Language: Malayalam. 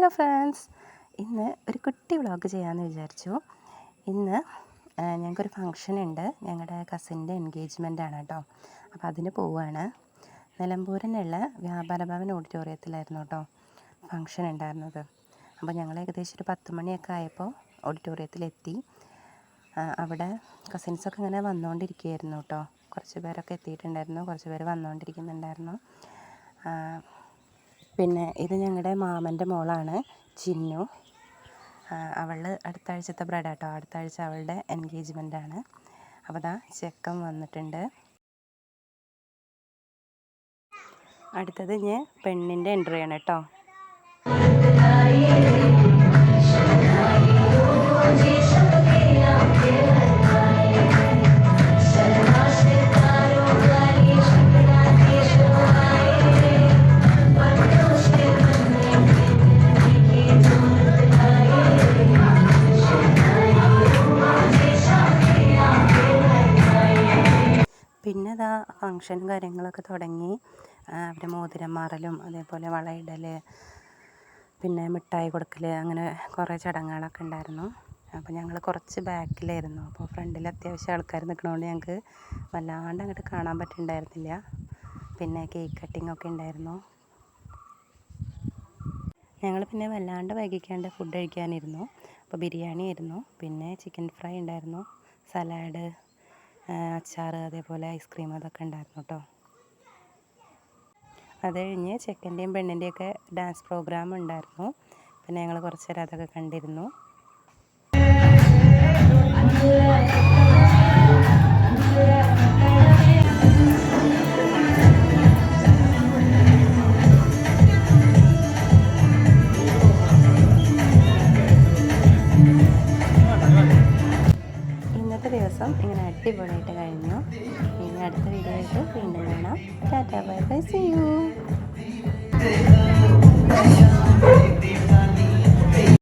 ഹലോ ഫ്രണ്ട്സ്, ഇന്ന് ഒരു കുട്ടി വ്ളോഗ് ചെയ്യാമെന്ന് വിചാരിച്ചു. ഇന്ന് ഞങ്ങൾക്കൊരു ഫങ്ഷൻ ഉണ്ട്. ഞങ്ങളുടെ കസിൻ്റെ എൻഗേജ്മെൻ്റ് ആണ് കേട്ടോ. അപ്പോൾ അതിന് പോവുകയാണ്. നിലമ്പൂരിനുള്ള വ്യാപാര ഭവൻ ഓഡിറ്റോറിയത്തിലായിരുന്നു കേട്ടോ ഫങ്ഷൻ ഉണ്ടായിരുന്നത്. അപ്പോൾ ഞങ്ങൾ ഏകദേശം ഒരു 10 മണിയൊക്കെ ആയപ്പോൾ ഓഡിറ്റോറിയത്തിലെത്തി. അവിടെ കസിൻസൊക്കെ ഇങ്ങനെ വന്നുകൊണ്ടിരിക്കുകയായിരുന്നു കേട്ടോ. കുറച്ച് പേരൊക്കെ എത്തിയിട്ടുണ്ടായിരുന്നു, കുറച്ച് പേര് വന്നുകൊണ്ടിരിക്കുന്നുണ്ടായിരുന്നു. പിന്നെ ഇത് ഞങ്ങളുടെ മാമൻ്റെ മോളാണ് ചിന്നു. അവൾ അടുത്ത ആഴ്ചത്തെ ബ്രൈഡ് കേട്ടോ. അടുത്ത ആഴ്ച അവളുടെ എൻഗേജ്മെൻ്റാണ്. അപ്പോൾ ദാ ചെക്കൻ വന്നിട്ടുണ്ട്. അടുത്തത് ഞാൻ പെണ്ണിൻ്റെ എൻട്രി ആണ് കേട്ടോ. പിന്നെ ഇതാ ഫങ്ഷനും കാര്യങ്ങളൊക്കെ തുടങ്ങി. അവർ മോതിരം മാറലും അതേപോലെ വളയിടൽ, പിന്നെ മിഠായി കൊടുക്കൽ, അങ്ങനെ കുറേ ചടങ്ങുകളൊക്കെ ഉണ്ടായിരുന്നു. അപ്പോൾ ഞങ്ങൾ കുറച്ച് ബാക്കിലായിരുന്നു. അപ്പോൾ ഫ്രണ്ടിൽ അത്യാവശ്യം ആൾക്കാർ നിൽക്കണതുകൊണ്ട് ഞങ്ങൾക്ക് വല്ലാണ്ട് അങ്ങോട്ട് കാണാൻ പറ്റുന്നുണ്ടായിരുന്നില്ല. പിന്നെ കേക്ക് കട്ടിംഗ് ഒക്കെ ഉണ്ടായിരുന്നു. ഞങ്ങൾ പിന്നെ വല്ലാണ്ട് വൈകിക്കാണ്ട് ഫുഡ് കഴിക്കാനിരുന്നു. അപ്പോൾ ബിരിയാണി ആയിരുന്നു, പിന്നെ ചിക്കൻ ഫ്രൈ ഉണ്ടായിരുന്നു, സലാഡ്, അച്ചാർ, അതേപോലെ ഐസ്ക്രീം, അതൊക്കെ ഉണ്ടായിരുന്നു കേട്ടോ. അത് കഴിഞ്ഞ് ചെക്കൻ്റെയും പെണ്ണിൻ്റെയൊക്കെ ഡാൻസ് പ്രോഗ്രാം ഉണ്ടായിരുന്നു. പിന്നെ ഞങ്ങൾ കുറച്ച് നേരം അതൊക്കെ കണ്ടിരുന്നു. ഇന്നത്തെ ദിവസം ഇങ്ങനെ അടിപൊളിയായിട്ട് കഴിഞ്ഞു. ഇനി അടുത്ത വീഡിയോ ആയിട്ട് വീണ്ടും കാണാം. Ta-ta, bye bye, see U.